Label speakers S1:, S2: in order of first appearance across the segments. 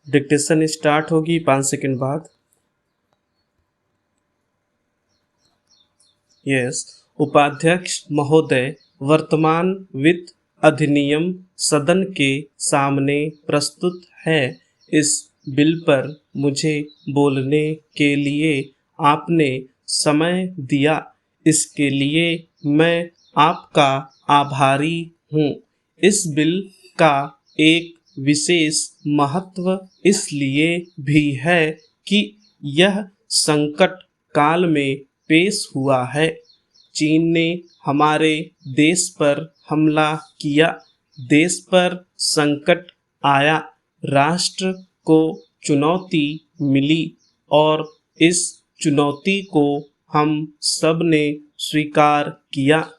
S1: Dictation start होगी 5 second बाद। Yes. उपाध्यक्ष महोदय, वर्तमान वित्त अधिनियम सदन के सामने प्रस्तुत है। इस बिल पर मुझे बोलने के लिए आपने समय दिया, इसके लिए मैं आपका आभारी हूँ। इस बिल का एक विशेष महत्व इसलिए भी है कि यह संकट काल में पेश हुआ है। चीन ने हमारे देश पर हमला किया, देश पर संकट आया, राष्ट्र को चुनौती मिली और इस चुनौती को हम सब ने स्वीकार किया,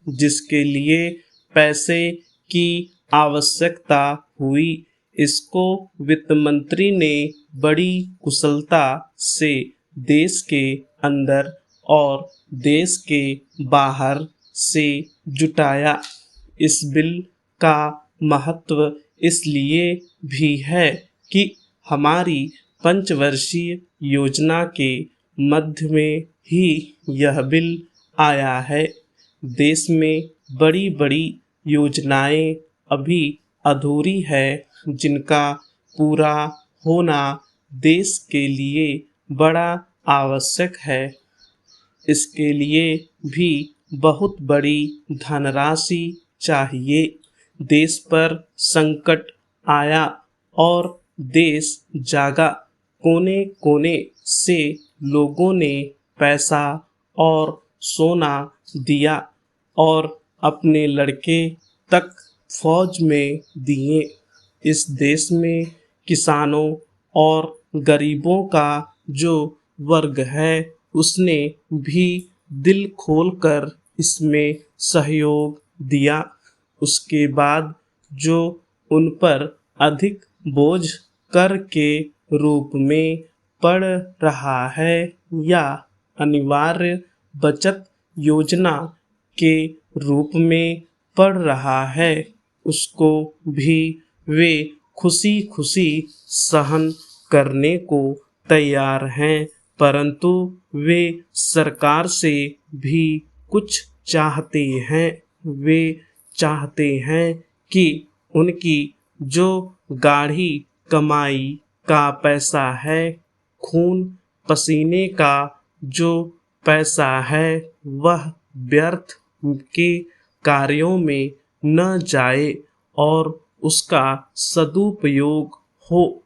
S1: जिसके लिए पैसे की आवश्यकता हुई। इसको वित्त मंत्री ने बड़ी कुशलता से देश के अंदर और देश के बाहर से जुटाया। इस बिल का महत्व इसलिए भी है कि हमारी पंचवर्षीय योजना के मध्य में ही यह बिल आया है। देश में बड़ी बड़ी योजनाएं अभी अधूरी है, जिनका पूरा होना देश के लिए बड़ा आवश्यक है। इसके लिए भी बहुत बड़ी धनराशि चाहिए। देश पर संकट आया और देश जागा। कोने कोने से लोगों ने पैसा और सोना दिया और अपने लड़के तक फौज में दिए। इस देश में किसानों और गरीबों का जो वर्ग है, उसने भी दिल खोलकर इसमें सहयोग दिया। उसके बाद जो उन पर अधिक बोझ कर के रूप में पड़ रहा है या अनिवार्य बचत योजना के रूप में पड़ रहा है, उसको भी वे खुशी खुशी सहन करने को तैयार हैं। परंतु वे सरकार से भी कुछ चाहते हैं। वे चाहते हैं कि उनकी जो गाढ़ी कमाई का पैसा है, खून पसीने का जो पैसा है, वह व्यर्थ के कार्यों में न जाए और उसका सदुपयोग हो।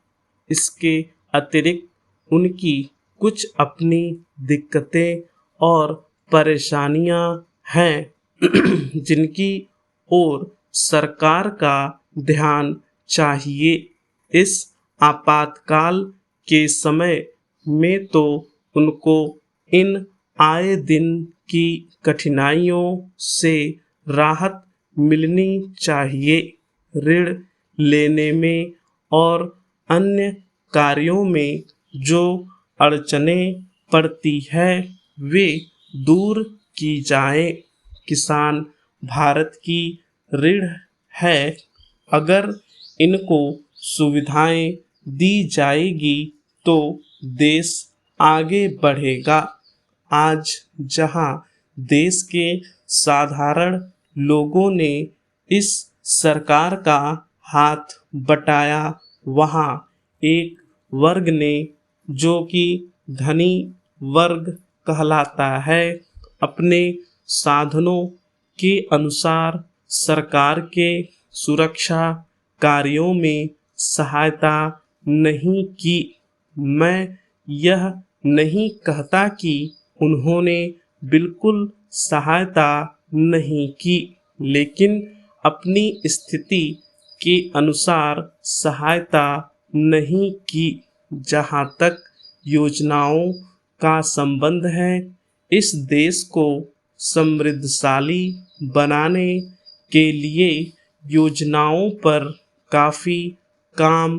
S1: इसके अतिरिक्त उनकी कुछ अपनी दिक्कतें और परेशानियां हैं जिनकी ओर सरकार का ध्यान चाहिए। इस आपातकाल के समय में तो उनको इन आए दिन की कठिनाइयों से राहत मिलनी चाहिए। ऋण लेने में और अन्य कार्यों में जो अड़चनें पड़ती है, वे दूर की जाएं। किसान भारत की रीढ़ है। अगर इनको सुविधाएं दी जाएगी तो देश आगे बढ़ेगा। आज जहां देश के साधारण लोगों ने इस सरकार का हाथ बटाया, वहां एक वर्ग ने, जो कि धनी वर्ग कहलाता है, अपने साधनों के अनुसार सरकार के सुरक्षा कार्यों में सहायता नहीं की। मैं यह नहीं कहता कि उन्होंने बिल्कुल सहायता नहीं की, लेकिन अपनी स्थिति के अनुसार सहायता नहीं की। जहाँ तक योजनाओं का संबंध है, इस देश को समृद्धशाली बनाने के लिए योजनाओं पर काफ़ी काम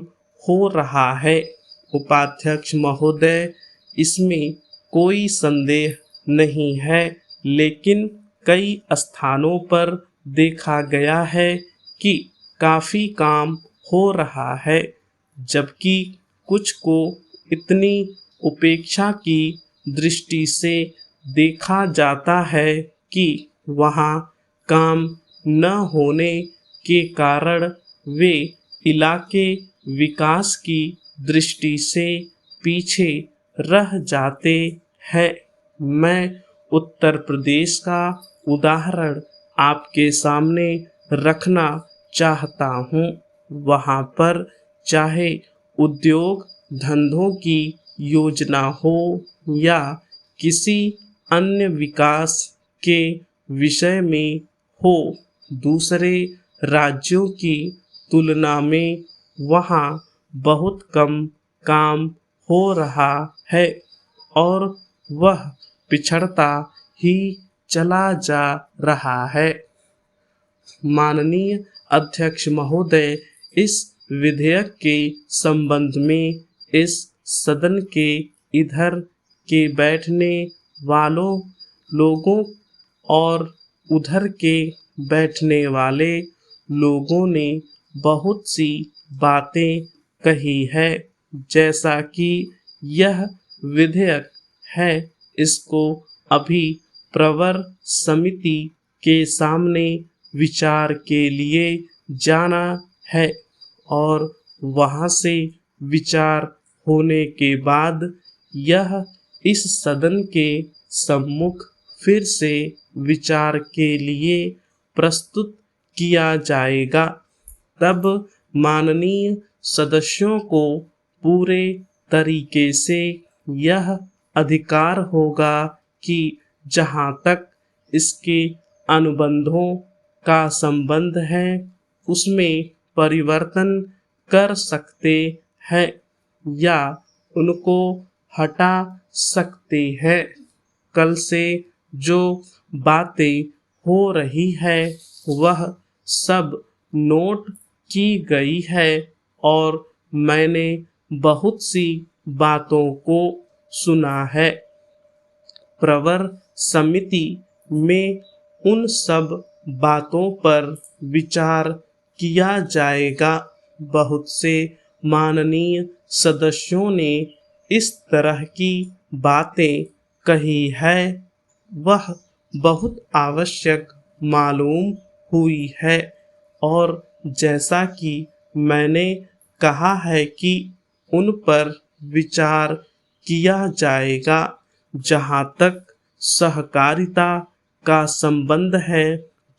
S1: हो रहा है। उपाध्यक्ष महोदय, इसमें कोई संदेह नहीं है, लेकिन कई स्थानों पर देखा गया है कि काफ़ी काम हो रहा है। जबकि कुछ को इतनी उपेक्षा की दृष्टि से देखा जाता है कि वहाँ काम न होने के कारण वे इलाके विकास की दृष्टि से पीछे रह जाते हैं। मैं उत्तर प्रदेश का उदाहरण आपके सामने रखना चाहता हूँ। वहाँ पर चाहे उद्योग धंधों की योजना हो या किसी अन्य विकास के विषय में हो, दूसरे राज्यों की तुलना में वहाँ बहुत कम काम हो रहा है और वह पिछड़ता ही चला जा रहा है। माननीय अध्यक्ष महोदय, इस विधेयक के संबंध में इस सदन के इधर के बैठने वालों लोगों और उधर के बैठने वाले लोगों ने बहुत सी बातें कही है। जैसा कि यह विधेयक है, इसको अभी प्रवर समिति के सामने विचार के लिए जाना है और वहाँ से विचार होने के बाद यह इस सदन के सम्मुख फिर से विचार के लिए प्रस्तुत किया जाएगा। तब माननीय सदस्यों को पूरे तरीके से यह अधिकार होगा कि जहाँ तक इसके अनुबंधों का संबंध है उसमें परिवर्तन कर सकते हैं या उनको हटा सकते हैं। कल से जो बातें हो रही है वह सब नोट की गई है और मैंने बहुत सी बातों को सुना है। प्रवर समिति में उन सब बातों पर विचार किया जाएगा। बहुत से माननीय सदस्यों ने इस तरह की बातें कही है, वह बहुत आवश्यक मालूम हुई है और जैसा कि मैंने कहा है कि उन पर विचार किया जाएगा। जहाँ तक सहकारिता का संबंध है,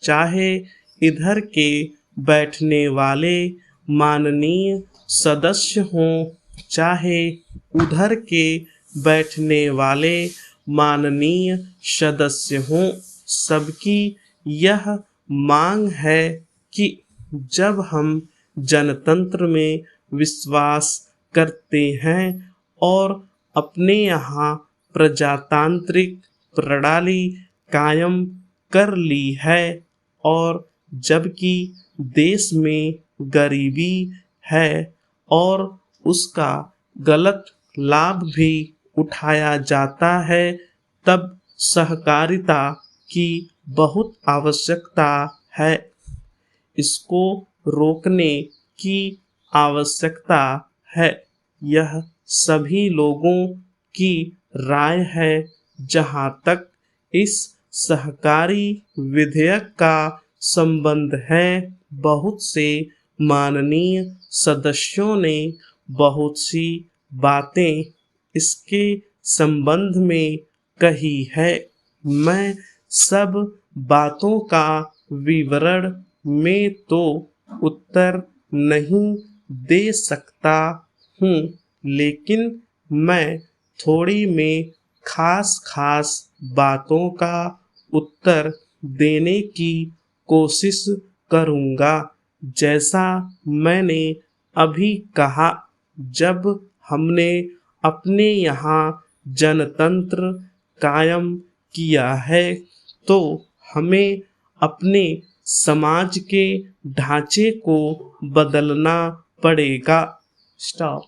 S1: चाहे इधर के बैठने वाले माननीय सदस्य हों, चाहे उधर के बैठने वाले माननीय सदस्य हों, सबकी यह मांग है कि जब हम जनतंत्र में विश्वास करते हैं और अपने यहाँ प्रजातांत्रिक प्रणाली कायम कर ली है और जबकि देश में गरीबी है और उसका गलत लाभ भी उठाया जाता है, तब सहकारिता की बहुत आवश्यकता है। इसको रोकने की आवश्यकता है। यह सभी लोगों की राय है। जहाँ तक इस सहकारी विधेयक का संबंध है, बहुत से माननीय सदस्यों ने बहुत सी बातें इसके संबंध में कही है। मैं सब बातों का विवरण में तो उत्तर नहीं दे सकता हूँ, लेकिन मैं थोड़ी में खास बातों का उत्तर देने की कोशिश करूँगा। जैसा मैंने अभी कहा, जब हमने अपने यहाँ जनतंत्र कायम किया है तो हमें अपने समाज के ढांचे को बदलना पड़ेगा। स्टॉप।